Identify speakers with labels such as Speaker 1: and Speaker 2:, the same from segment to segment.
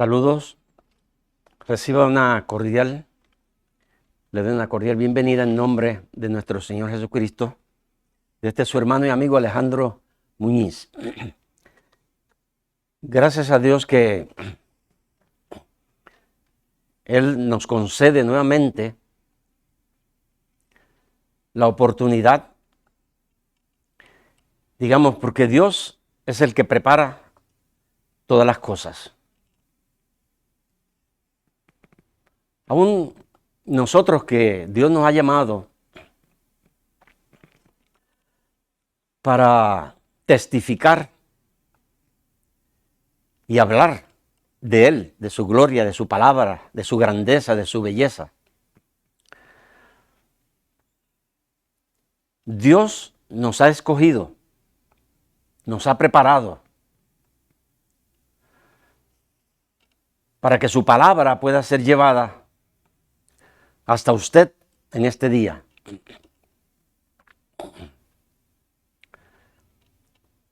Speaker 1: Saludos, reciba le doy una cordial bienvenida en nombre de nuestro Señor Jesucristo, de este su hermano y amigo Alejandro Muñiz. Gracias a Dios que Él nos concede nuevamente la oportunidad, digamos, porque Dios es el que prepara todas las cosas. Aún nosotros que Dios nos ha llamado para testificar y hablar de Él, de su gloria, de su palabra, de su grandeza, de su belleza. Dios nos ha escogido, nos ha preparado para que su palabra pueda ser llevada hasta usted en este día.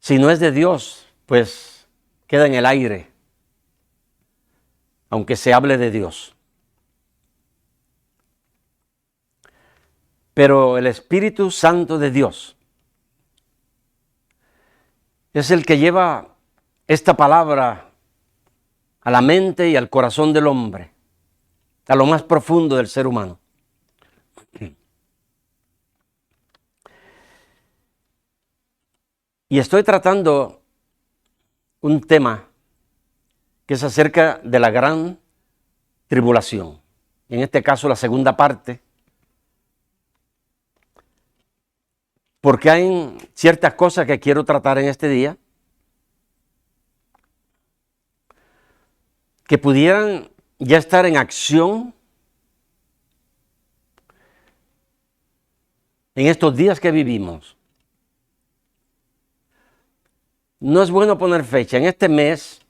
Speaker 1: Si no es de Dios, pues queda en el aire, aunque se hable de Dios. Pero el Espíritu Santo de Dios es el que lleva esta palabra a la mente y al corazón del hombre, a lo más profundo del ser humano. Y estoy tratando un tema que es acerca de la gran tribulación. En este caso, la segunda parte, porque hay ciertas cosas que quiero tratar en este día que pudieran ya estar en acción en estos días que vivimos. No es bueno poner fecha. En este mes,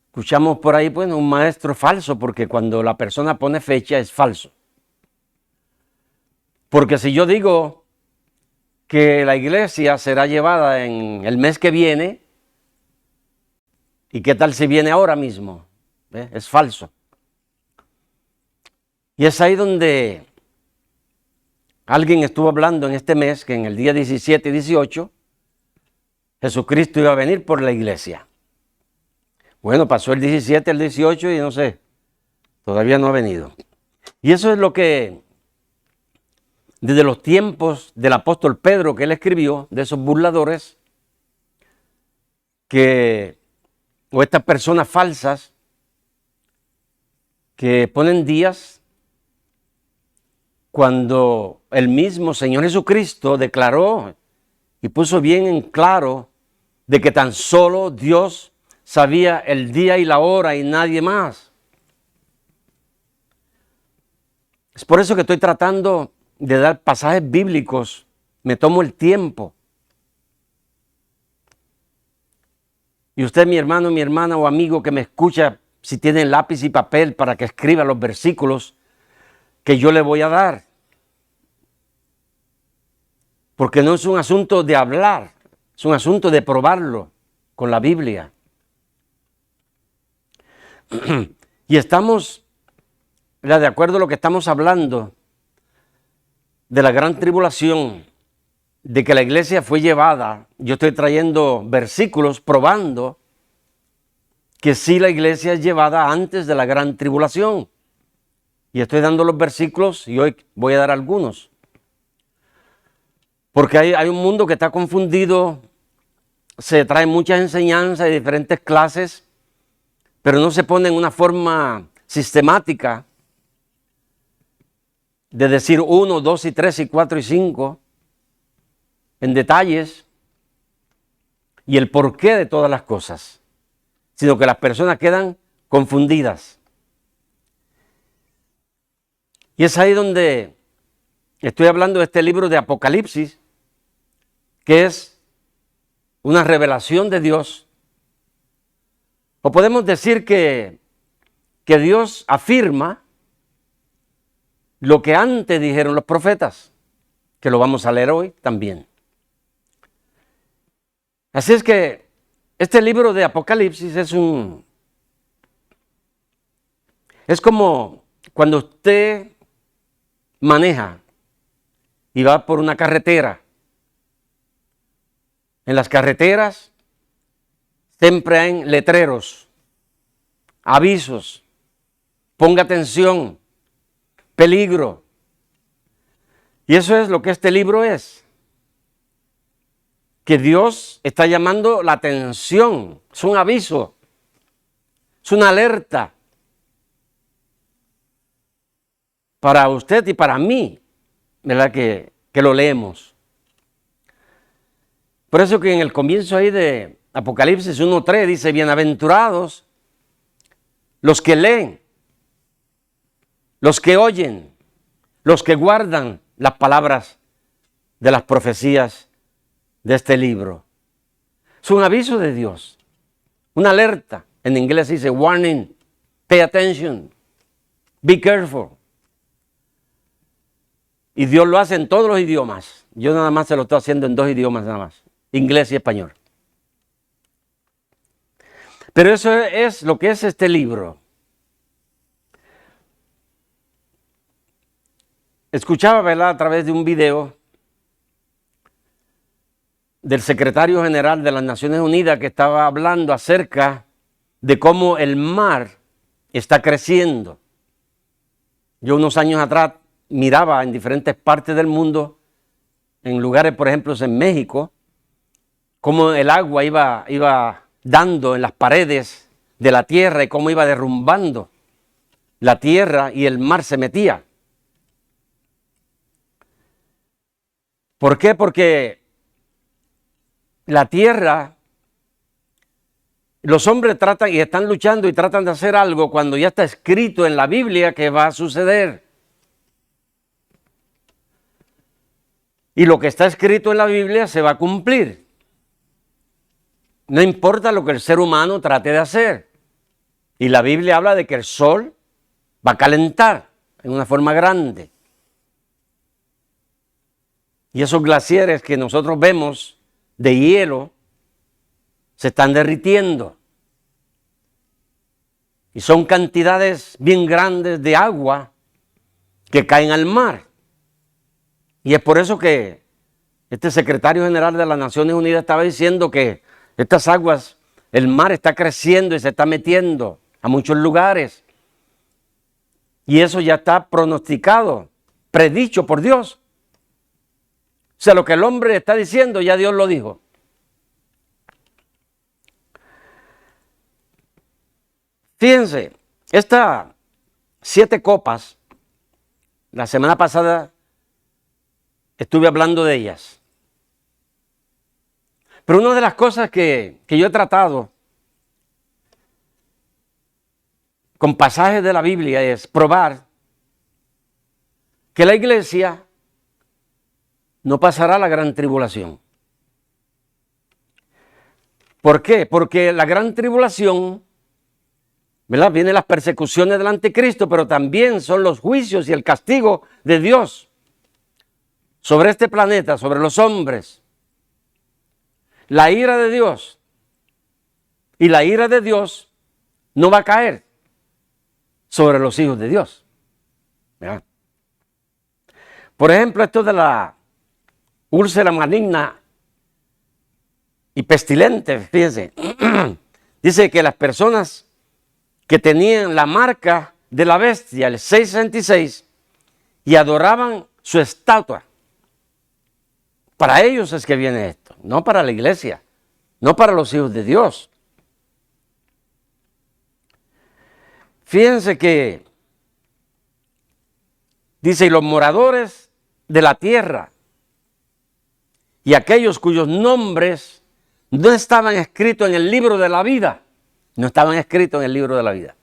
Speaker 1: escuchamos por ahí, bueno, un maestro falso, porque cuando la persona pone fecha es falso. Porque si yo digo que la iglesia será llevada en el mes que viene, ¿y qué tal si viene ahora mismo? Es falso. Y es ahí donde alguien estuvo hablando en este mes que en el día 17 y 18 Jesucristo iba a venir por la iglesia. Bueno, pasó el 17, el 18 y no sé, todavía no ha venido. Y eso es lo que desde los tiempos del apóstol Pedro, que él escribió, de esos burladores, o estas personas falsas que ponen días cuando el mismo Señor Jesucristo declaró y puso bien en claro de que tan solo Dios sabía el día y la hora y nadie más. Es por eso que estoy tratando de dar pasajes bíblicos, me tomo el tiempo. Y usted, mi hermano, mi hermana o amigo que me escucha, si tiene lápiz y papel para que escriba los versículos que yo le voy a dar. Porque no es un asunto de hablar, es un asunto de probarlo con la Biblia. Y estamos, de acuerdo a lo que estamos hablando, de la gran tribulación, de que la iglesia fue llevada. Yo estoy trayendo versículos probando que sí la iglesia es llevada antes de la gran tribulación. Y estoy dando los versículos y hoy voy a dar algunos. Porque hay un mundo que está confundido, se trae muchas enseñanzas de diferentes clases, pero no se pone en una forma sistemática de decir 1, 2 y 3 y 4 y 5 en detalles y el porqué de todas las cosas, sino que las personas quedan confundidas. Y es ahí donde estoy hablando de este libro de Apocalipsis, que es una revelación de Dios. O podemos decir que Dios afirma lo que antes dijeron los profetas, que lo vamos a leer hoy también. Así es que Este libro de Apocalipsis es como cuando usted maneja y va por una carretera. En las carreteras siempre hay letreros, avisos, ponga atención, peligro. Y eso es lo que este libro es. Que Dios está llamando la atención, es un aviso, es una alerta para usted y para mí, ¿verdad? Que lo leemos. Por eso que en el comienzo ahí de Apocalipsis 1:3 dice, bienaventurados los que leen, los que oyen, los que guardan las palabras de las profecías de este libro. Es un aviso de Dios, una alerta. En inglés dice warning, pay attention, be careful. Y Dios lo hace en todos los idiomas. Yo nada más se lo estoy haciendo en 2 idiomas nada más, inglés y español. Pero eso es lo que es este libro. Escuchaba, ¿verdad?, a través de un video del secretario general de las Naciones Unidas que estaba hablando acerca de cómo el mar está creciendo. Yo unos años atrás miraba en diferentes partes del mundo, en lugares, por ejemplo, en México, cómo el agua iba dando en las paredes de la tierra y cómo iba derrumbando la tierra y el mar se metía. ¿Por qué? Porque la tierra, los hombres tratan y están luchando y tratan de hacer algo cuando ya está escrito en la Biblia que va a suceder. Y lo que está escrito en la Biblia se va a cumplir. No importa lo que el ser humano trate de hacer. Y la Biblia habla de que el sol va a calentar en una forma grande. Y esos glaciares que nosotros vemos de hielo se están derritiendo. Y son cantidades bien grandes de agua que caen al mar. Y es por eso que este secretario general de las Naciones Unidas estaba diciendo que estas aguas, el mar está creciendo y se está metiendo a muchos lugares. Y eso ya está pronosticado, predicho por Dios. O sea, lo que el hombre está diciendo, ya Dios lo dijo. Fíjense, estas 7 copas, la semana pasada estuve hablando de ellas. Pero una de las cosas que yo he tratado con pasajes de la Biblia es probar que la iglesia no pasará la gran tribulación. ¿Por qué? Porque la gran tribulación, ¿verdad?, vienen las persecuciones del anticristo, pero también son los juicios y el castigo de Dios sobre este planeta, sobre los hombres. La ira de Dios. Y la ira de Dios no va a caer sobre los hijos de Dios. ¿Verdad? Por ejemplo, esto de la úlcera maligna y pestilente, fíjense. Dice que las personas que tenían la marca de la bestia, el 666, y adoraban su estatua. Para ellos es que viene esto, no para la iglesia, no para los hijos de Dios. Fíjense que dice, y los moradores de la tierra y aquellos cuyos nombres no estaban escritos en el libro de la vida, no estaban escritos en el libro de la vida.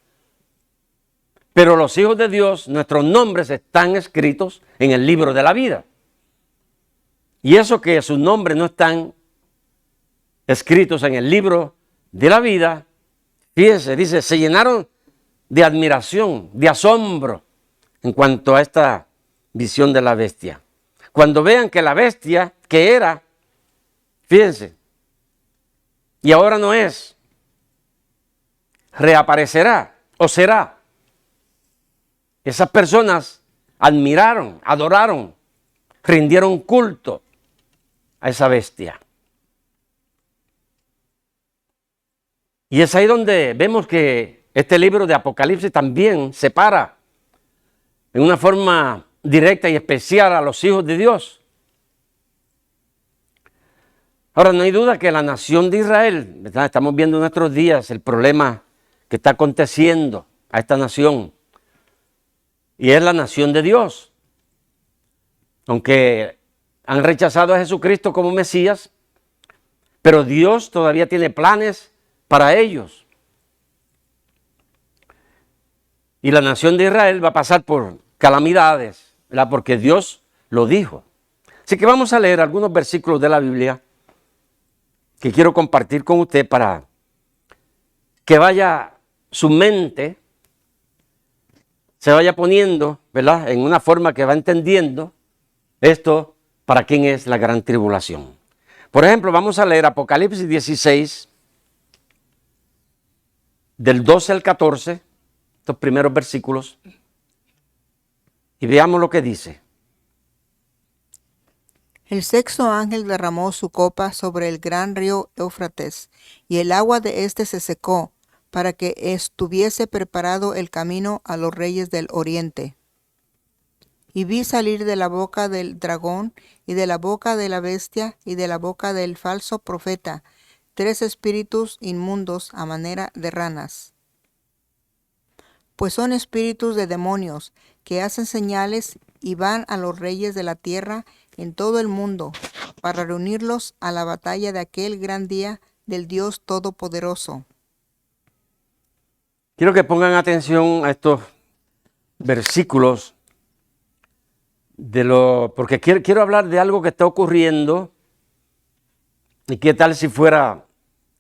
Speaker 1: Pero los hijos de Dios, nuestros nombres están escritos en el libro de la vida. Y eso que sus nombres no están escritos en el libro de la vida, fíjense, dice, se llenaron de admiración, de asombro en cuanto a esta visión de la bestia. Cuando vean que la bestia que era, fíjense, y ahora no es. Reaparecerá o será. Esas personas admiraron, adoraron, rindieron culto a esa bestia. Y es ahí donde vemos que este libro de Apocalipsis también separa en una forma directa y especial a los hijos de Dios. Ahora, no hay duda que la nación de Israel, ¿verdad? Estamos viendo en nuestros días el problema que está aconteciendo a esta nación. Y es la nación de Dios. Aunque han rechazado a Jesucristo como Mesías, pero Dios todavía tiene planes para ellos. Y la nación de Israel va a pasar por calamidades, ¿verdad? Porque Dios lo dijo. Así que vamos a leer algunos versículos de la Biblia que quiero compartir con usted para que vaya su mente, se vaya poniendo, ¿verdad?, en una forma que va entendiendo esto para quién es la gran tribulación. Por ejemplo, vamos a leer Apocalipsis 16, del 12 al 14, estos primeros versículos, y veamos lo que dice.
Speaker 2: El sexto ángel derramó su copa sobre el gran río Éufrates, y el agua de éste se secó, para que estuviese preparado el camino a los reyes del oriente. Y vi salir de la boca del dragón, y de la boca de la bestia, y de la boca del falso profeta, 3 espíritus inmundos a manera de ranas. Pues son espíritus de demonios, que hacen señales y van a los reyes de la tierra en todo el mundo, para reunirlos a la batalla de aquel gran día del Dios Todopoderoso.
Speaker 1: Quiero que pongan atención a estos versículos porque quiero hablar de algo que está ocurriendo y qué tal si fuera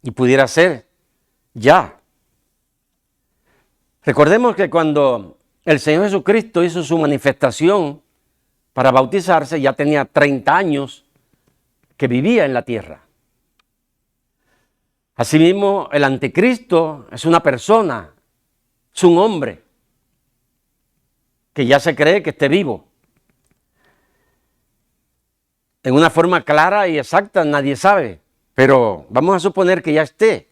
Speaker 1: y pudiera ser ya. Recordemos que cuando el Señor Jesucristo hizo su manifestación para bautizarse, ya tenía 30 años que vivía en la tierra. Asimismo, el anticristo es una persona, es un hombre que ya se cree que esté vivo. En una forma clara y exacta nadie sabe, pero vamos a suponer que ya esté.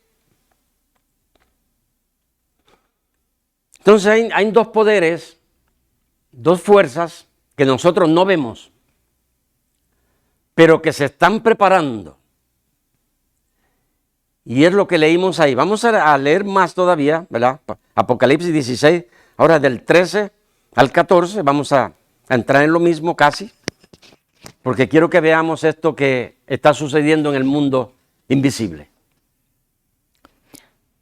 Speaker 1: Entonces hay dos poderes, dos fuerzas que nosotros no vemos, pero que se están preparando. Y es lo que leímos ahí. Vamos a leer más todavía, ¿verdad? Apocalipsis 16, ahora del 13 al 14, vamos a entrar en lo mismo casi, porque quiero que veamos esto que está sucediendo en el mundo invisible.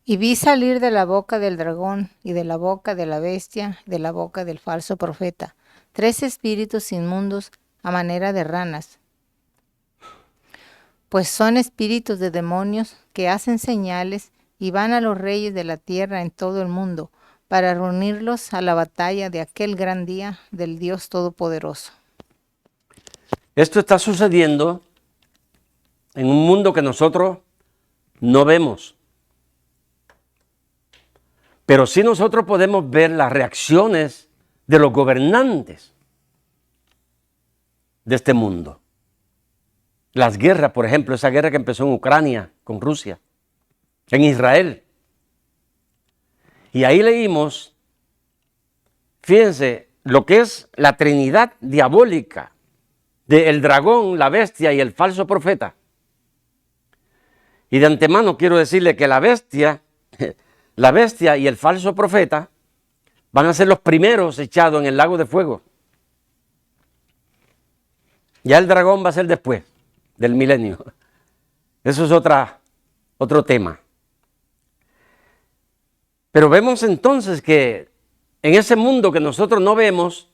Speaker 3: Y vi salir de la boca del dragón y de la boca de la bestia, de la boca del falso profeta, 3 espíritus inmundos a manera de ranas. Pues son espíritus de demonios que hacen señales y van a los reyes de la tierra en todo el mundo, para reunirlos a la batalla de aquel gran día del Dios Todopoderoso.
Speaker 1: Esto está sucediendo en un mundo que nosotros no vemos. Pero sí nosotros podemos ver las reacciones de los gobernantes de este mundo. Las guerras, por ejemplo, esa guerra que empezó en Ucrania con Rusia, en Israel. Y ahí leímos, fíjense, lo que es la trinidad diabólica del dragón, la bestia y el falso profeta. Y de antemano quiero decirle que la bestia y el falso profeta van a ser los primeros echados en el lago de fuego. Ya el dragón va a ser después del milenio. Eso es otro tema. Pero vemos entonces que en ese mundo que nosotros no vemos,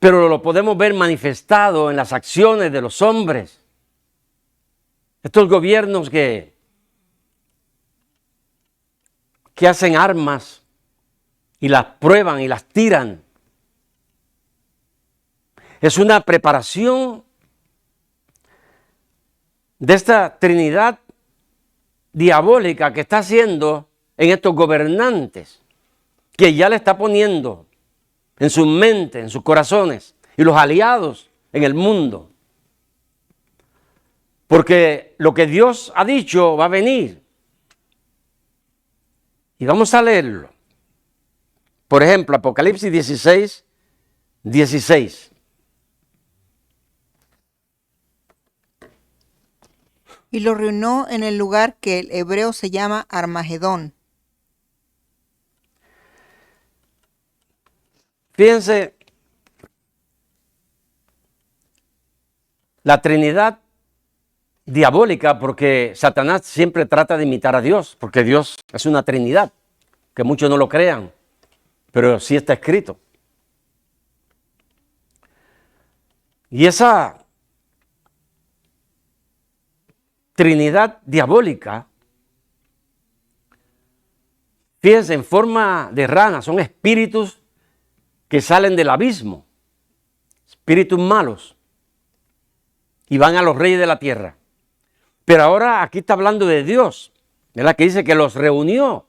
Speaker 1: pero lo podemos ver manifestado en las acciones de los hombres, estos gobiernos que hacen armas y las prueban y las tiran. Es una preparación de esta Trinidad diabólica que está haciendo en estos gobernantes, que ya le está poniendo en su mente, en sus corazones, y los aliados en el mundo. Porque lo que Dios ha dicho va a venir. Y vamos a leerlo. Por ejemplo, Apocalipsis 16, 16.
Speaker 2: Y lo reunió en el lugar que el hebreo se llama Armagedón.
Speaker 1: Fíjense, la Trinidad diabólica, porque Satanás siempre trata de imitar a Dios, porque Dios es una Trinidad, que muchos no lo crean, pero sí está escrito. Y esa Trinidad diabólica, fíjense, en forma de rana, son espíritus que salen del abismo, espíritus malos, y van a los reyes de la tierra. Pero ahora aquí está hablando de Dios, es la que dice que los reunió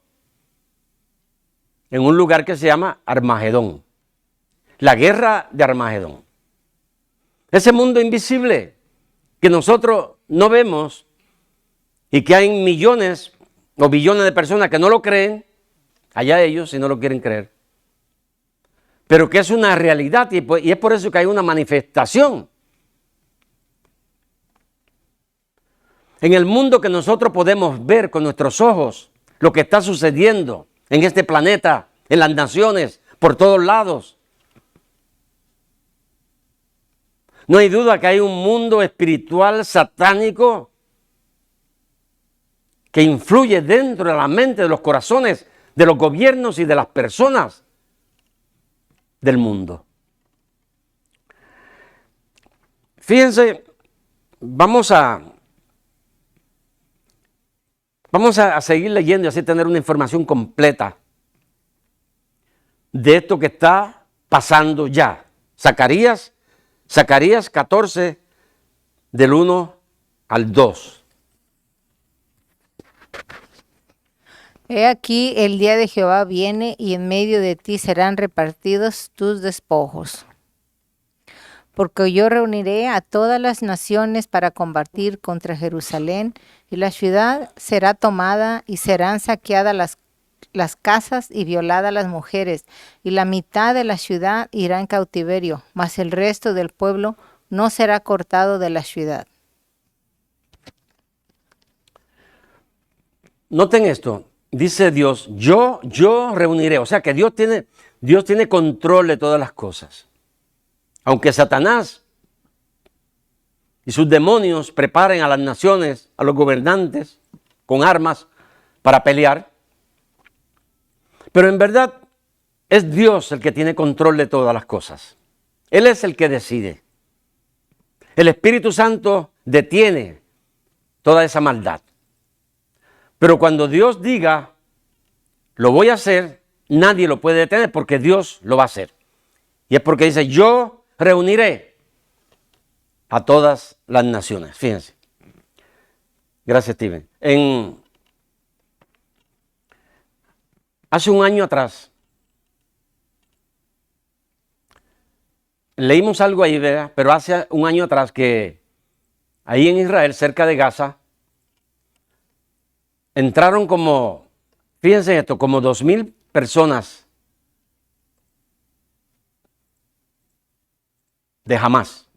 Speaker 1: en un lugar que se llama Armagedón, la guerra de Armagedón. Ese mundo invisible que nosotros no vemos y que hay millones o billones de personas que no lo creen, allá ellos si no lo quieren creer, pero que es una realidad y es por eso que hay una manifestación. En el mundo que nosotros podemos ver con nuestros ojos, lo que está sucediendo en este planeta, en las naciones, por todos lados. No hay duda que hay un mundo espiritual satánico que influye dentro de la mente, de los corazones, de los gobiernos y de las personas del mundo. Fíjense, vamos a seguir leyendo y así tener una información completa de esto que está pasando ya. Zacarías 14, del 1 al 2.
Speaker 3: He aquí el día de Jehová viene, y en medio de ti serán repartidos tus despojos. Porque yo reuniré a todas las naciones para combatir contra Jerusalén, y la ciudad será tomada, y serán saqueadas las casas y violadas las mujeres, y la mitad de la ciudad irá en cautiverio, mas el resto del pueblo no será cortado de la ciudad.
Speaker 1: Noten esto, dice Dios, yo reuniré, o sea que Dios tiene control de todas las cosas. Aunque Satanás y sus demonios preparen a las naciones, a los gobernantes, con armas para pelear, pero en verdad es Dios el que tiene control de todas las cosas. Él es el que decide. El Espíritu Santo detiene toda esa maldad. Pero cuando Dios diga, lo voy a hacer, nadie lo puede detener porque Dios lo va a hacer. Y es porque dice, yo reuniré a todas las naciones. Fíjense. Gracias, Steven. Hace un año atrás, leímos algo ahí, ¿verdad? Pero hace un año atrás que ahí en Israel, cerca de Gaza, entraron fíjense esto, como 2,000 personas de Hamás.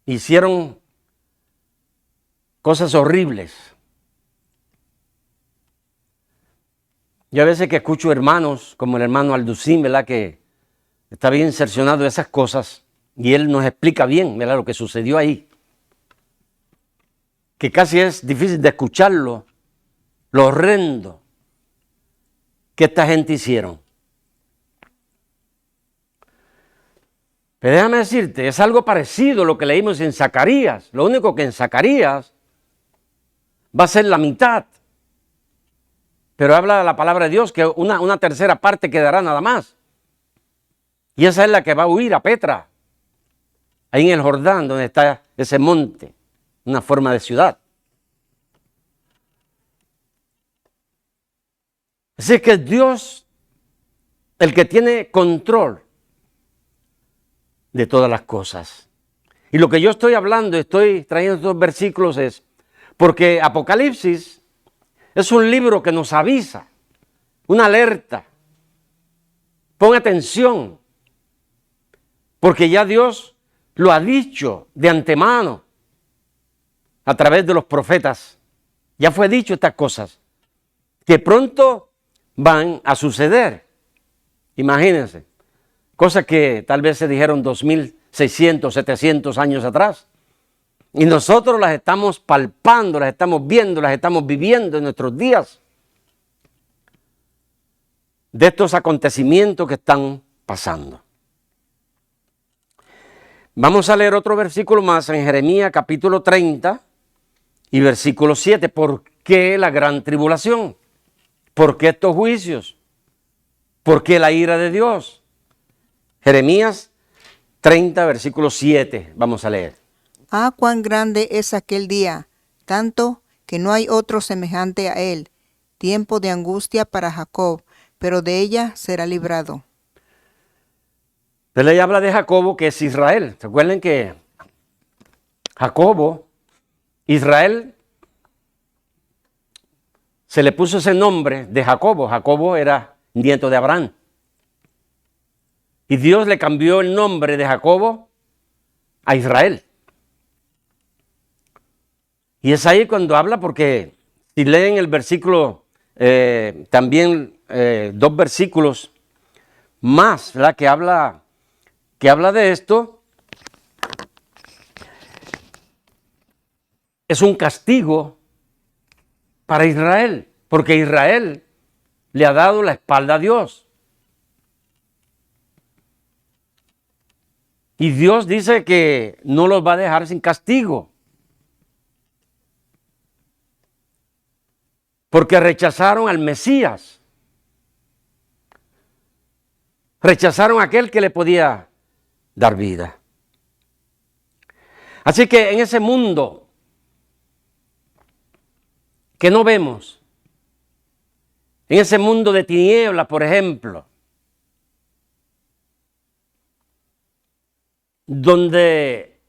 Speaker 1: Hicieron cosas horribles. Yo a veces que escucho hermanos, como el hermano Alducín, ¿verdad? Que está bien cercionado de esas cosas, y él nos explica bien, ¿verdad? Lo que sucedió ahí. Que casi es difícil de escucharlo, lo horrendo que esta gente hicieron. Pero déjame decirte, es algo parecido a lo que leímos en Zacarías. Lo único que en Zacarías va a ser la mitad. Pero habla la palabra de Dios que una tercera parte quedará nada más. Y esa es la que va a huir a Petra, ahí en el Jordán, donde está ese monte una forma de ciudad. Así que es Dios el que tiene control de todas las cosas. Y lo que yo estoy hablando, estoy trayendo estos versículos es porque Apocalipsis es un libro que nos avisa, una alerta. Pon atención, porque ya Dios lo ha dicho de antemano a través de los profetas. Ya fue dicho estas cosas, que pronto van a suceder. Imagínense, cosas que tal vez se dijeron 2600, 700 años atrás. Y nosotros las estamos palpando, las estamos viendo, las estamos viviendo en nuestros días. De estos acontecimientos que están pasando. Vamos a leer otro versículo más en Jeremías capítulo 30 y versículo 7. ¿Por qué la gran tribulación? ¿Por qué estos juicios? ¿Por qué la ira de Dios? Jeremías 30, versículo 7. Vamos a leer.
Speaker 2: Ah, cuán grande es aquel día, tanto que no hay otro semejante a él. Tiempo de angustia para Jacob, pero de ella será librado.
Speaker 1: La ley habla de Jacobo, que es Israel. Recuerden que Jacobo, Israel, se le puso ese nombre de Jacobo. Jacobo era nieto de Abraham. Y Dios le cambió el nombre de Jacobo a Israel. Y es ahí cuando habla, porque si leen el versículo, también dos versículos más, ¿verdad? Que habla de esto, es un castigo para Israel, porque Israel le ha dado la espalda a Dios. Y Dios dice que no los va a dejar sin castigo, porque rechazaron al Mesías, rechazaron a aquel que le podía dar vida. Así que en ese mundo que no vemos, en ese mundo de tinieblas, por ejemplo, donde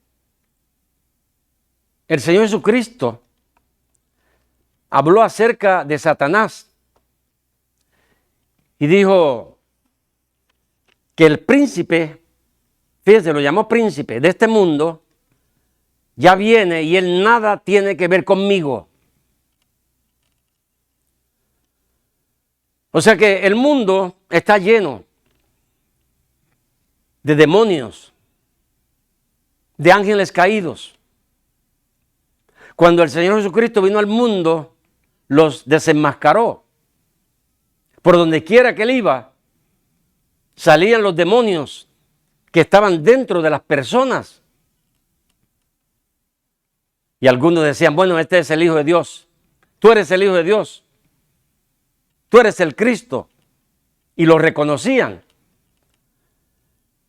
Speaker 1: el Señor Jesucristo habló acerca de Satanás y dijo que el príncipe, fíjense, lo llamó príncipe de este mundo, ya viene y él nada tiene que ver conmigo. O sea que el mundo está lleno de demonios, de ángeles caídos. Cuando el Señor Jesucristo vino al mundo, los desenmascaró. Por donde quiera que él iba, salían los demonios que estaban dentro de las personas. Y algunos decían, bueno, este es el Hijo de Dios. Tú eres el Hijo de Dios. Tú eres el Cristo. Y lo reconocían.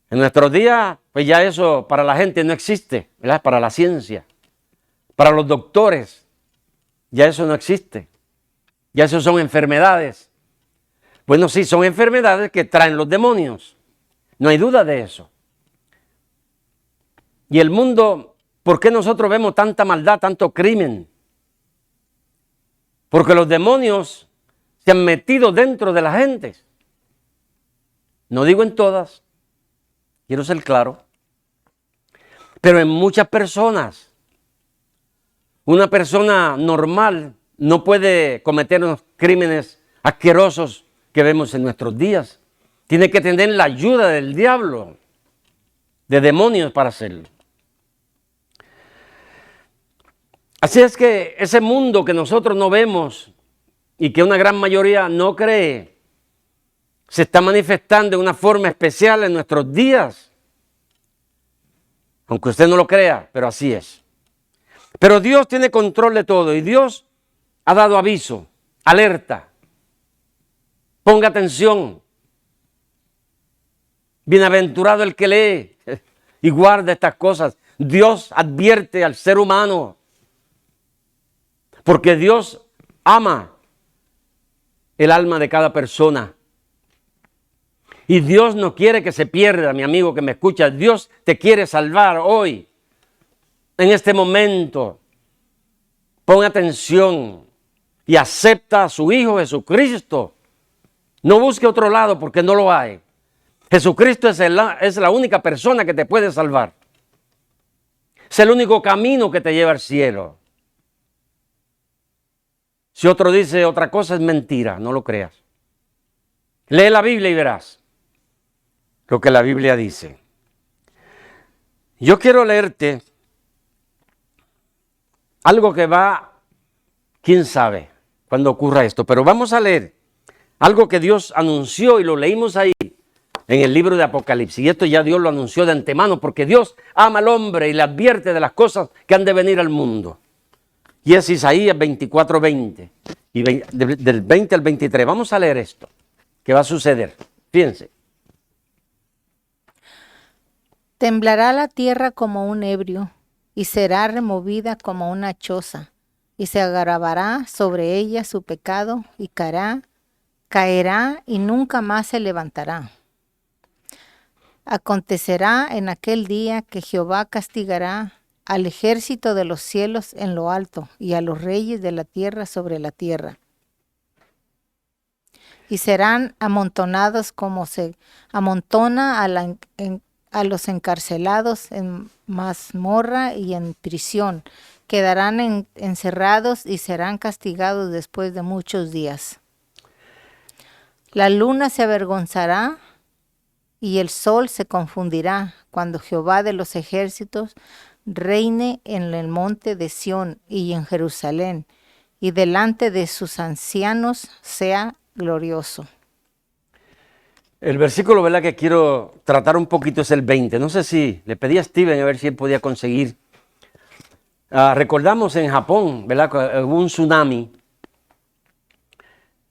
Speaker 1: En nuestros días, pues ya eso para la gente no existe, ¿verdad? Para la ciencia. Para los doctores, ya eso no existe. Ya eso son enfermedades. Bueno, sí, son enfermedades que traen los demonios. No hay duda de eso. Y el mundo, ¿por qué nosotros vemos tanta maldad, tanto crimen? Porque los demonios se han metido dentro de la gente. No digo en todas, quiero ser claro, pero en muchas personas. Una persona normal no puede cometer unos crímenes asquerosos que vemos en nuestros días. Tiene que tener la ayuda del diablo, de demonios para hacerlo. Así es que ese mundo que nosotros no vemos y que una gran mayoría no cree, se está manifestando de una forma especial en nuestros días. Aunque usted no lo crea, pero así es. Pero Dios tiene control de todo y Dios ha dado aviso, alerta. Ponga atención. Bienaventurado el que lee y guarda estas cosas. Dios advierte al ser humano Porque Dios ama el alma de cada persona. Y Dios no quiere que se pierda, mi amigo que me escucha. Dios te quiere salvar hoy, en este momento. Pon atención y acepta a su Hijo Jesucristo. No busque otro lado porque no lo hay. Jesucristo es la única persona que te puede salvar. Es el único camino que te lleva al cielo. Si otro dice otra cosa, es mentira, no lo creas. Lee la Biblia y verás lo que la Biblia dice. Yo quiero leerte algo que va, quién sabe cuándo ocurra esto, pero vamos a leer algo que Dios anunció y lo leímos ahí en el libro de Apocalipsis. Y esto ya Dios lo anunció de antemano porque Dios ama al hombre y le advierte de las cosas que han de venir al mundo. Y es Isaías 24:20 y del 20 al 23. Vamos a leer esto, que va a suceder. Fíjense.
Speaker 3: Temblará la tierra como un ebrio, y será removida como una choza, y se agravará sobre ella su pecado, y caerá y nunca más se levantará. Acontecerá en aquel día que Jehová castigará al ejército de los cielos en lo alto, y a los reyes de la tierra sobre la tierra. Y serán amontonados como se amontona a los encarcelados en mazmorra y en prisión. Quedarán encerrados y serán castigados después de muchos días. La luna se avergonzará y el sol se confundirá cuando Jehová de los ejércitos reine en el monte de Sión y en Jerusalén, y delante de sus ancianos sea glorioso.
Speaker 1: El versículo, ¿verdad?, que quiero tratar un poquito es el 20. No sé si le pedí a Steven a ver si él podía conseguir. Recordamos en Japón, ¿verdad?, que hubo un tsunami.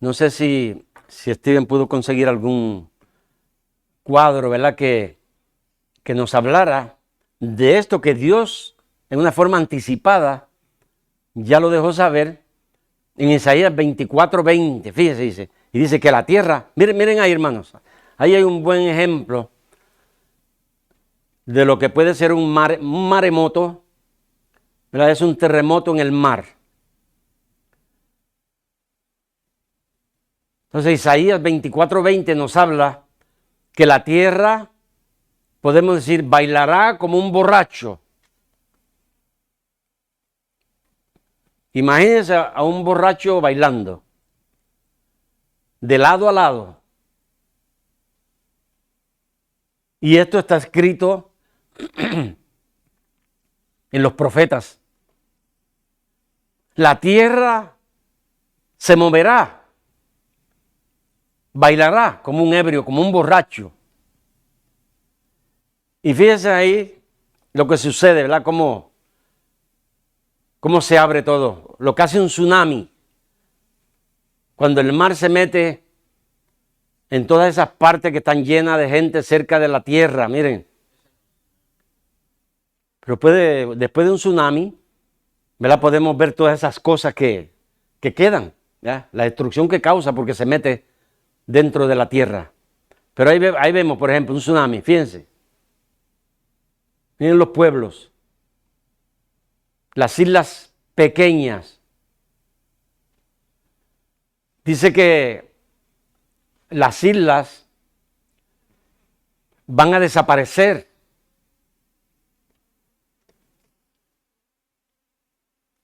Speaker 1: No sé si Steven pudo conseguir algún cuadro, ¿verdad?, que nos hablara de esto que Dios, en una forma anticipada, ya lo dejó saber en Isaías 24:20. Fíjese, dice, y dice que la tierra, miren ahí, hermanos, ahí hay un buen ejemplo de lo que puede ser un maremoto, ¿verdad? Es un terremoto en el mar. Entonces Isaías 24:20 nos habla que la tierra, podemos decir, bailará como un borracho. Imagínense a un borracho bailando, de lado a lado. Y esto está escrito en los profetas. La tierra se moverá, bailará como un ebrio, como un borracho. Y fíjense ahí lo que sucede, ¿verdad? Cómo se abre todo. Lo que hace un tsunami. Cuando el mar se mete en todas esas partes que están llenas de gente cerca de la tierra, miren. Pero después de un tsunami, ¿verdad?, podemos ver todas esas cosas que quedan, ¿ya? La destrucción que causa porque se mete dentro de la tierra. Pero ahí vemos, por ejemplo, un tsunami, fíjense. Miren los pueblos, las islas pequeñas. Dice que las islas van a desaparecer.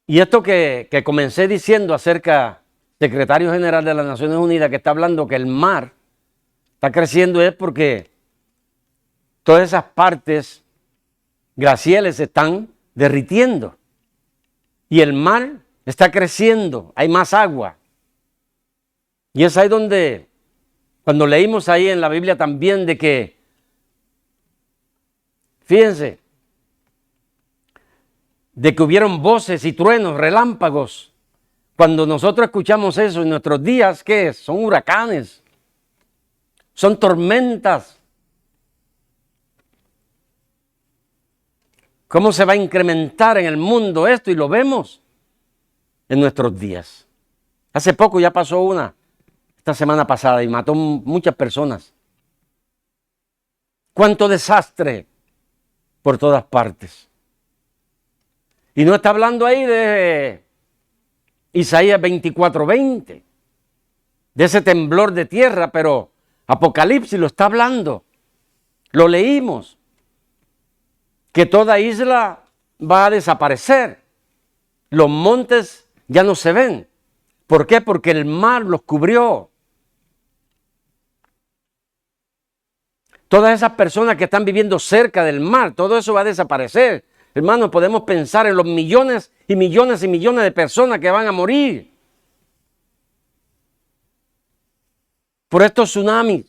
Speaker 1: Y esto que comencé diciendo acerca del secretario general de las Naciones Unidas, que está hablando que el mar está creciendo, es porque todas esas partes glaciales se están derritiendo. Y el mar está creciendo, hay más agua. Y es ahí donde, cuando leímos ahí en la Biblia también de que, fíjense, de que hubieron voces y truenos, relámpagos. Cuando nosotros escuchamos eso en nuestros días, ¿qué es? Son huracanes, son tormentas. ¿Cómo se va a incrementar en el mundo esto? Y lo vemos. en nuestros días. Hace poco ya pasó una, esta semana pasada, y mató muchas personas. Cuánto desastre por todas partes. Y no está hablando ahí de Isaías 24:20, de ese temblor de tierra, pero Apocalipsis lo está hablando. Lo leímos, que toda isla va a desaparecer. Los montes ya no se ven. ¿Por qué? Porque el mar los cubrió. Todas esas personas que están viviendo cerca del mar, todo eso va a desaparecer. Hermanos, podemos pensar en los millones y millones y millones de personas que van a morir por estos tsunamis.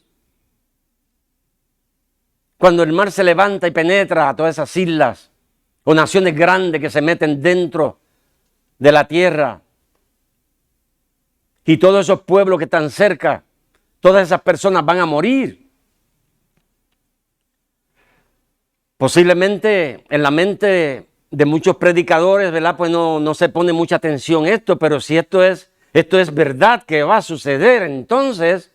Speaker 1: Cuando el mar se levanta y penetra a todas esas islas o naciones grandes que se meten dentro de la tierra, y todos esos pueblos que están cerca, todas esas personas van a morir. Posiblemente en la mente de muchos predicadores, ¿verdad? Pues no se pone mucha atención a esto, pero si esto es verdad que va a suceder, entonces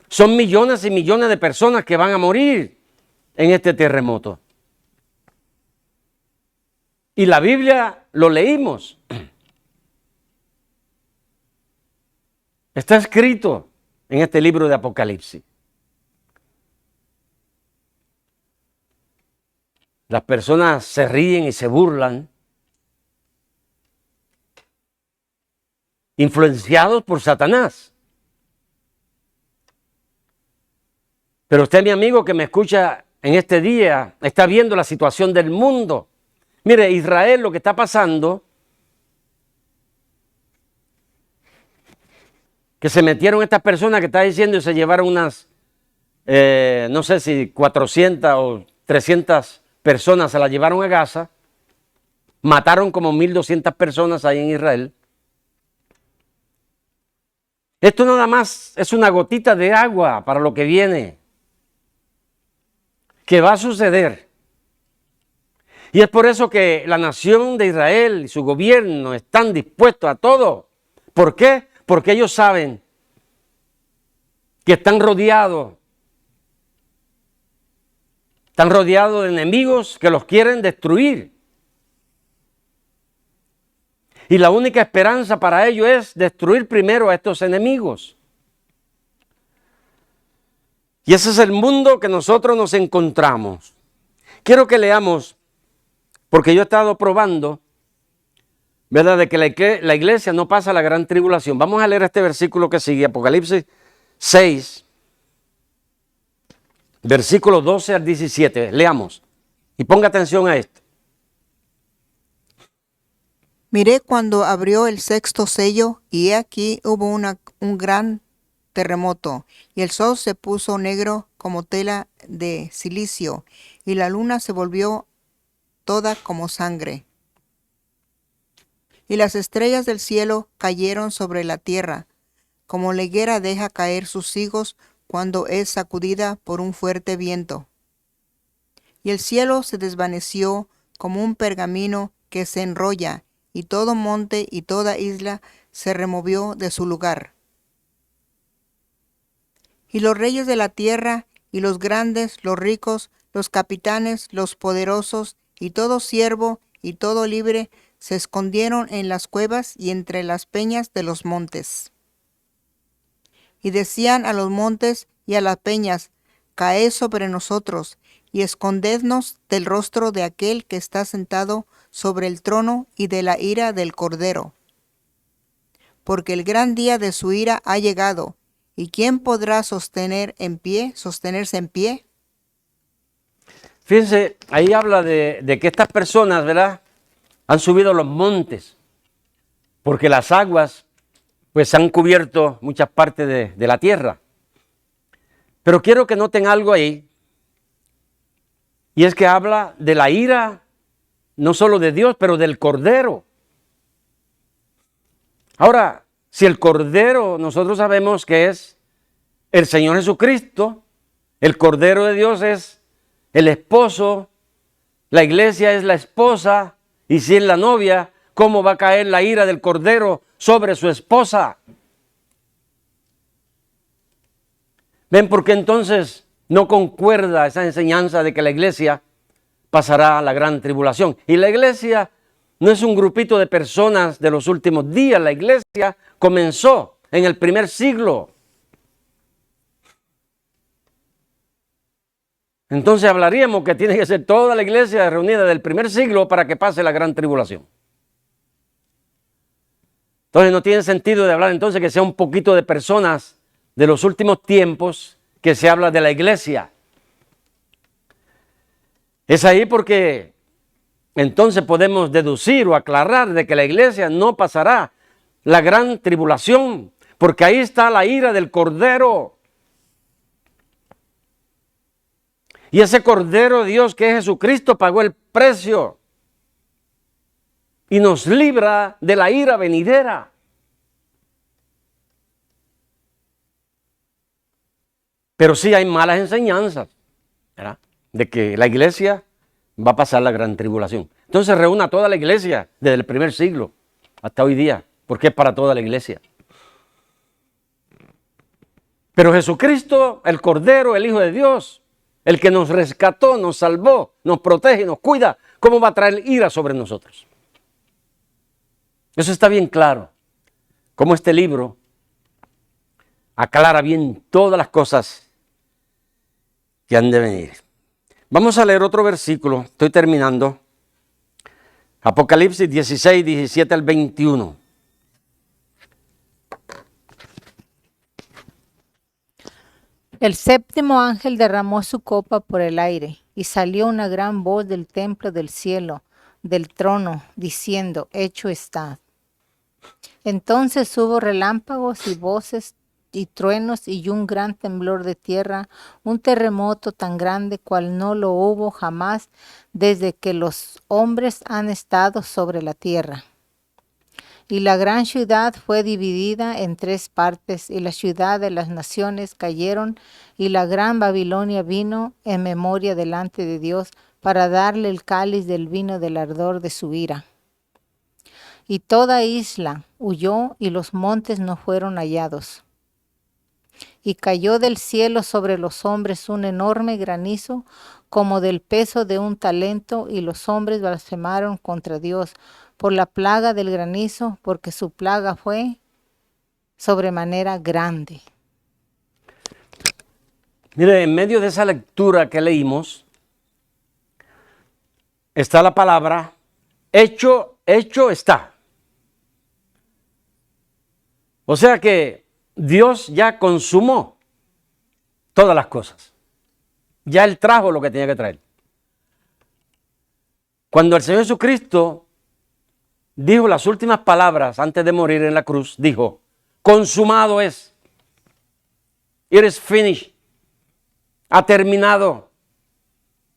Speaker 1: son millones y millones de personas que van a morir en este terremoto. Y la Biblia lo leímos. Está escrito en este libro de Apocalipsis. Las personas se ríen y se burlan, influenciados por Satanás. Pero usted, mi amigo que me escucha en este día, está viendo la situación del mundo. Mire, Israel, lo que está pasando, que se metieron estas personas que está diciendo y se llevaron unas, no sé si 400 o 300 personas, se las llevaron a Gaza, mataron como 1,200 personas ahí en Israel. Esto nada más es una gotita de agua para lo que viene, que va a suceder. Y es por eso que la nación de Israel y su gobierno están dispuestos a todo. ¿Por qué? Porque ellos saben que están rodeados de enemigos que los quieren destruir. Y la única esperanza para ellos es destruir primero a estos enemigos. Y ese es el mundo que nosotros nos encontramos. Quiero que leamos, porque yo he estado probando, ¿verdad?, de que la iglesia no pasa la gran tribulación. Vamos a leer este versículo que sigue, Apocalipsis 6, versículos 12 al 17. Leamos y ponga atención a esto.
Speaker 2: Miré cuando abrió el sexto sello, y he aquí hubo un gran terremoto, y el sol se puso negro como tela de silicio, y la luna se volvió toda como sangre. Y las estrellas del cielo cayeron sobre la tierra, como la higuera deja caer sus higos cuando es sacudida por un fuerte viento. Y el cielo se desvaneció como un pergamino que se enrolla, y todo monte y toda isla se removió de su lugar. Y los reyes de la tierra, y los grandes, los ricos, los capitanes, los poderosos, y todo siervo y todo libre, se escondieron en las cuevas y entre las peñas de los montes. Y decían a los montes y a las peñas: caed sobre nosotros, y escondednos del rostro de aquel que está sentado sobre el trono y de la ira del Cordero. Porque el gran día de su ira ha llegado, ¿y quién podrá sostenerse en pie?
Speaker 1: Fíjense, ahí habla de que estas personas, ¿verdad?, han subido los montes, porque las aguas pues han cubierto muchas partes de la tierra. Pero quiero que noten algo ahí, y es que habla de la ira, no solo de Dios, pero del Cordero. Ahora, si el Cordero nosotros sabemos que es el Señor Jesucristo, el Cordero de Dios es el esposo, la iglesia es la esposa, y si es la novia, cómo va a caer la ira del Cordero sobre su esposa. ¿Ven por qué entonces no concuerda esa enseñanza de que la iglesia pasará la gran tribulación? Y la iglesia no es un grupito de personas de los últimos días. La iglesia comenzó en el primer siglo. Entonces hablaríamos que tiene que ser toda la iglesia reunida del primer siglo para que pase la gran tribulación. Entonces no tiene sentido de hablar entonces que sea un poquito de personas de los últimos tiempos que se habla de la iglesia. Es ahí porque entonces podemos deducir o aclarar de que la iglesia no pasará la gran tribulación, porque ahí está la ira del Cordero. Y ese Cordero de Dios que es Jesucristo pagó el precio y nos libra de la ira venidera. Pero sí hay malas enseñanzas, ¿verdad?, de que la iglesia va a pasar la gran tribulación. Entonces reúna a toda la iglesia desde el primer siglo hasta hoy día, porque es para toda la iglesia. Pero Jesucristo, el Cordero, el Hijo de Dios, el que nos rescató, nos salvó, nos protege, nos cuida, ¿cómo va a traer ira sobre nosotros? Eso está bien claro. Como este libro aclara bien todas las cosas que han de venir. Vamos a leer otro versículo, estoy terminando. Apocalipsis 16, 17 al 21.
Speaker 3: El séptimo ángel derramó su copa por el aire, y salió una gran voz del templo del cielo, del trono, diciendo: hecho está. Entonces hubo relámpagos y voces y truenos y un gran temblor de tierra, un terremoto tan grande cual no lo hubo jamás desde que los hombres han estado sobre la tierra. Y la gran ciudad fue dividida en 3 partes, y la ciudad de las naciones cayeron, y la gran Babilonia vino en memoria delante de Dios para darle el cáliz del vino del ardor de su ira. Y toda isla huyó, y los montes no fueron hallados. Y cayó del cielo sobre los hombres un enorme granizo, como del peso de un talento, y los hombres blasfemaron contra Dios por la plaga del granizo, porque su plaga fue sobremanera grande.
Speaker 1: Mire, en medio de esa lectura que leímos, está la palabra hecho está. O sea que Dios ya consumó todas las cosas. Ya Él trajo lo que tenía que traer. Cuando el Señor Jesucristo dijo las últimas palabras antes de morir en la cruz, dijo: consumado es. It is finished. Ha terminado.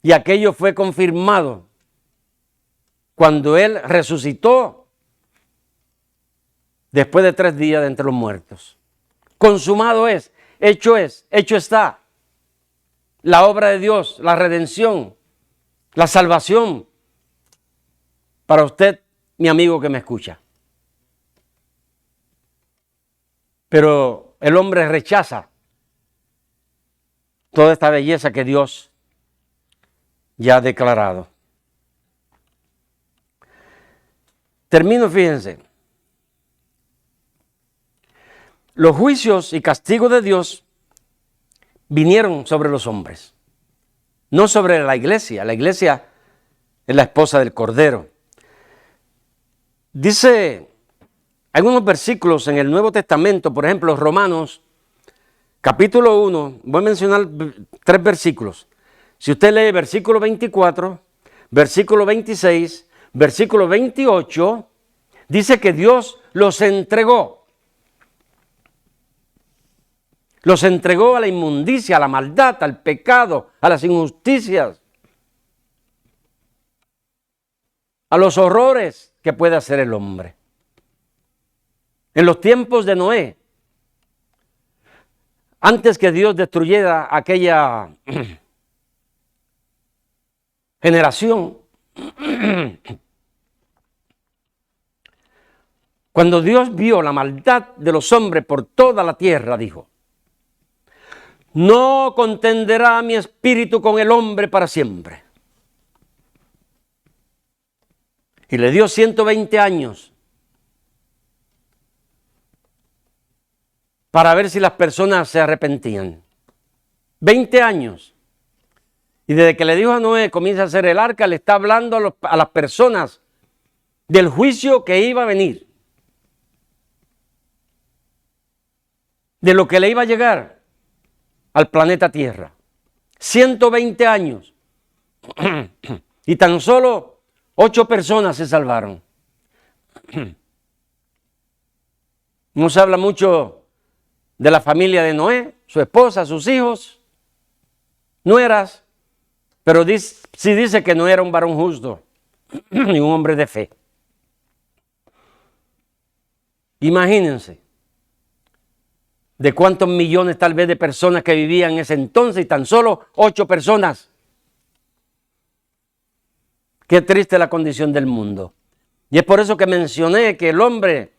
Speaker 1: Y aquello fue confirmado cuando Él resucitó después de 3 días de entre los muertos. Consumado es, hecho está. La obra de Dios, la redención, la salvación para usted, mi amigo que me escucha. Pero el hombre rechaza toda esta belleza que Dios ya ha declarado. Termino, fíjense. Los juicios y castigos de Dios vinieron sobre los hombres, no sobre la iglesia. La iglesia es la esposa del Cordero. Dice algunos versículos en el Nuevo Testamento, por ejemplo, Romanos, capítulo 1, voy a mencionar 3 versículos. Si usted lee versículo 24, versículo 26, versículo 28, dice que Dios los entregó. Los entregó a la inmundicia, a la maldad, al pecado, a las injusticias, a los horrores que puede hacer el hombre. En los tiempos de Noé, antes que Dios destruyera aquella generación, Cuando Dios vio la maldad de los hombres por toda la tierra, dijo: no contenderá mi espíritu con el hombre para siempre. Y le dio 120 años para ver si las personas se arrepentían. 20 años. Y desde que le dijo a Noé, comienza a hacer el arca, le está hablando a las personas del juicio que iba a venir. De lo que le iba a llegar al planeta Tierra. 120 años. Y tan solo 8 personas se salvaron. No se habla mucho de la familia de Noé, su esposa, sus hijos, nueras, pero sí dice que no era un varón justo, ni un hombre de fe. Imagínense de cuántos millones tal vez de personas que vivían en ese entonces y tan solo 8 personas. Qué triste la condición del mundo. Y es por eso que mencioné que el hombre,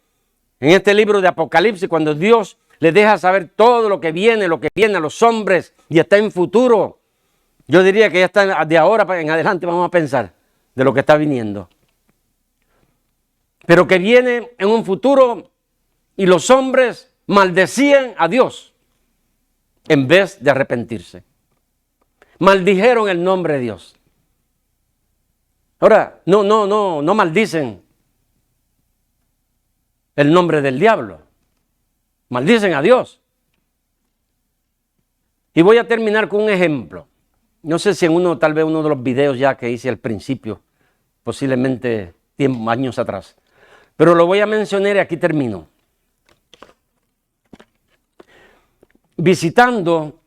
Speaker 1: en este libro de Apocalipsis, cuando Dios le deja saber todo lo que viene a los hombres y está en futuro, yo diría que ya está de ahora en adelante, vamos a pensar de lo que está viniendo. Pero que viene en un futuro y los hombres maldecían a Dios en vez de arrepentirse. Maldijeron el nombre de Dios. Ahora, no maldicen el nombre del diablo. Maldicen a Dios. Y voy a terminar con un ejemplo. No sé si tal vez uno de los videos ya que hice al principio, posiblemente años atrás. Pero lo voy a mencionar y aquí termino. Visitando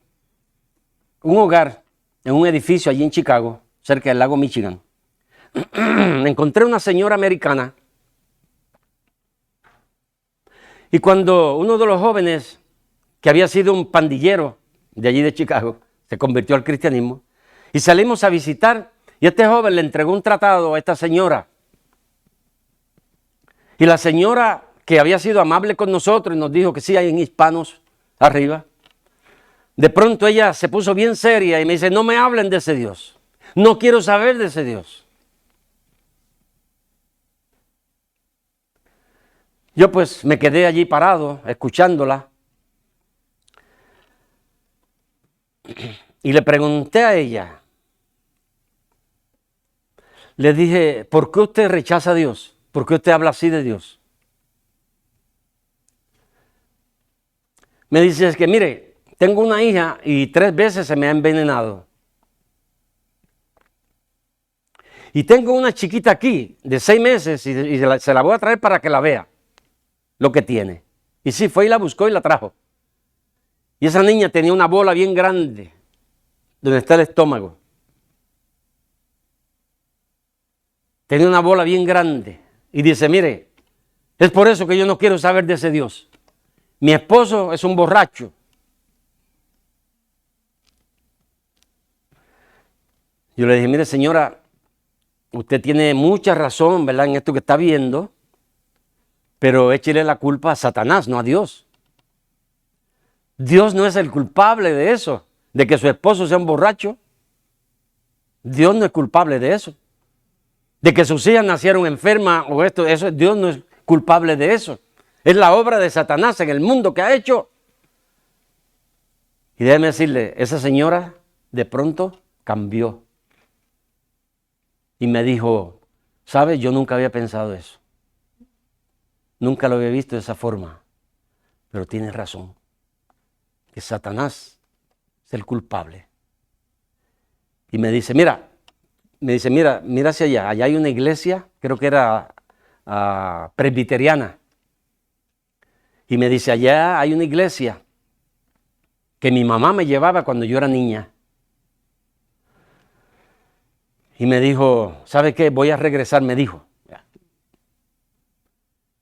Speaker 1: un hogar en un edificio allí en Chicago, cerca del lago Michigan, encontré una señora americana y cuando uno de los jóvenes que había sido un pandillero de allí de Chicago se convirtió al cristianismo y salimos a visitar y este joven le entregó un tratado a esta señora y la señora, que había sido amable con nosotros y nos dijo que sí hay en hispanos arriba, de pronto ella se puso bien seria y me dice: no me hablen de ese Dios, no quiero saber de ese Dios. Yo pues me quedé allí parado, escuchándola. Y le pregunté a ella, le dije: ¿por qué usted rechaza a Dios? ¿Por qué usted habla así de Dios? Me dice: es que mire, tengo una hija y 3 veces se me ha envenenado. Y tengo una chiquita aquí de 6 meses y se la voy a traer para que la vea lo que tiene. Y sí, fue y la buscó y la trajo. Y esa niña tenía una bola bien grande donde está el estómago. Tenía una bola bien grande. Y dice: mire, es por eso que yo no quiero saber de ese Dios. Mi esposo es un borracho. Yo le dije: mire, señora, usted tiene mucha razón, ¿verdad?, en esto que está viendo, pero échele la culpa a Satanás, no a Dios. Dios no es el culpable de eso, de que su esposo sea un borracho. Dios no es culpable de eso. De que sus hijas nacieron enfermas o eso, Dios no es culpable de eso. Es la obra de Satanás en el mundo que ha hecho. Y déjeme decirle, esa señora de pronto cambió. Y me dijo: ¿sabe? Yo nunca había pensado eso. Nunca lo había visto de esa forma. Pero tienes razón. Que Satanás es el culpable. Y me dice: mira hacia allá. Allá hay una iglesia, creo que era presbiteriana. Y me dice: allá hay una iglesia que mi mamá me llevaba cuando yo era niña. Y me dijo: ¿sabe qué? Voy a regresar, me dijo.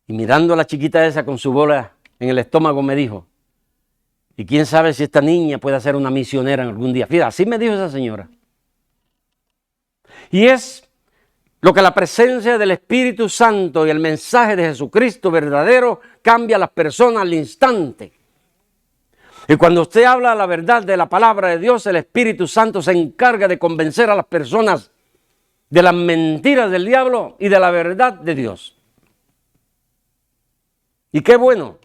Speaker 1: Y mirando a la chiquita esa con su bola en el estómago me dijo: y quién sabe si esta niña puede ser una misionera en algún día. Fíjate, así me dijo esa señora. Y es lo que la presencia del Espíritu Santo y el mensaje de Jesucristo verdadero cambia a las personas al instante. Y cuando usted habla la verdad de la palabra de Dios, el Espíritu Santo se encarga de convencer a las personas de las mentiras del diablo y de la verdad de Dios. Y qué bueno,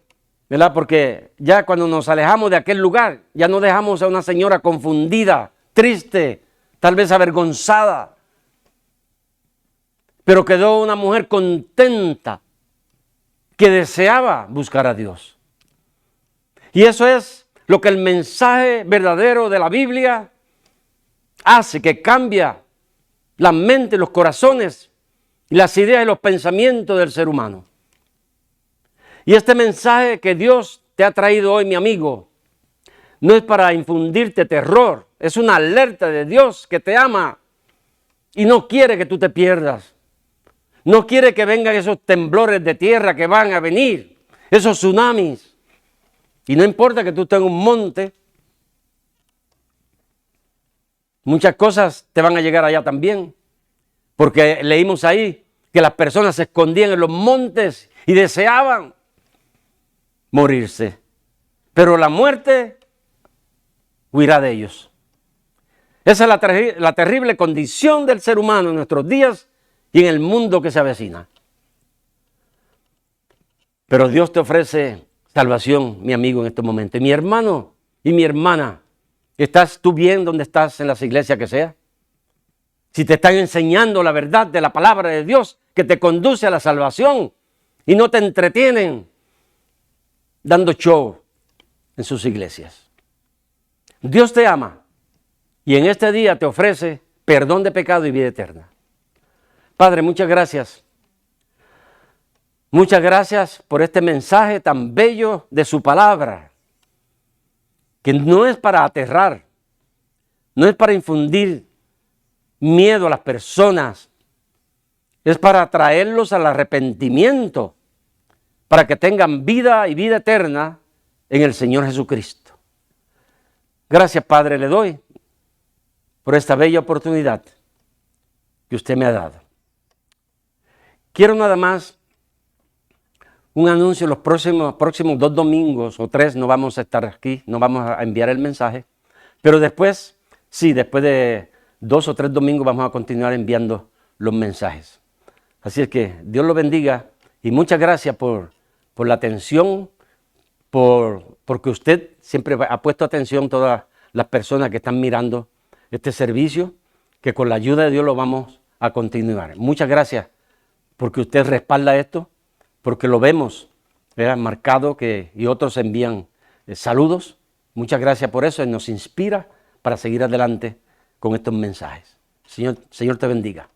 Speaker 1: ¿verdad? Porque ya cuando nos alejamos de aquel lugar, ya no dejamos a una señora confundida, triste, tal vez avergonzada, pero quedó una mujer contenta que deseaba buscar a Dios. Y eso es lo que el mensaje verdadero de la Biblia hace, que cambia la mente, los corazones, las ideas y los pensamientos del ser humano. Y este mensaje que Dios te ha traído hoy, mi amigo, no es para infundirte terror, es una alerta de Dios que te ama y no quiere que tú te pierdas. No quiere que vengan esos temblores de tierra que van a venir, esos tsunamis. Y no importa que tú estés en un monte, muchas cosas te van a llegar allá también. Porque leímos ahí que las personas se escondían en los montes y deseaban morirse. Pero la muerte huirá de ellos. Esa es la terrible condición del ser humano en nuestros días y en el mundo que se avecina. Pero Dios te ofrece salvación, mi amigo, en este momento. Y mi hermano y mi hermana, ¿estás tú bien donde estás en las iglesias que sea? Si te están enseñando la verdad de la palabra de Dios que te conduce a la salvación y no te entretienen dando show en sus iglesias. Dios te ama y en este día te ofrece perdón de pecado y vida eterna. Padre, muchas gracias. Muchas gracias por este mensaje tan bello de su palabra, que no es para aterrar, no es para infundir miedo a las personas, es para traerlos al arrepentimiento, para que tengan vida y vida eterna en el Señor Jesucristo. Gracias, Padre, le doy por esta bella oportunidad que usted me ha dado. Quiero nada más un anuncio. Los próximos 2 domingos o 3 no vamos a estar aquí, no vamos a enviar el mensaje, pero después, sí, después de 2 o 3 domingos vamos a continuar enviando los mensajes. Así es que Dios lo bendiga y muchas gracias por la atención, porque usted siempre ha puesto atención a todas las personas que están mirando este servicio, que con la ayuda de Dios lo vamos a continuar. Muchas gracias porque usted respalda esto, porque lo vemos marcado y otros envían saludos. Muchas gracias por eso y nos inspira para seguir adelante con estos mensajes. Señor te bendiga.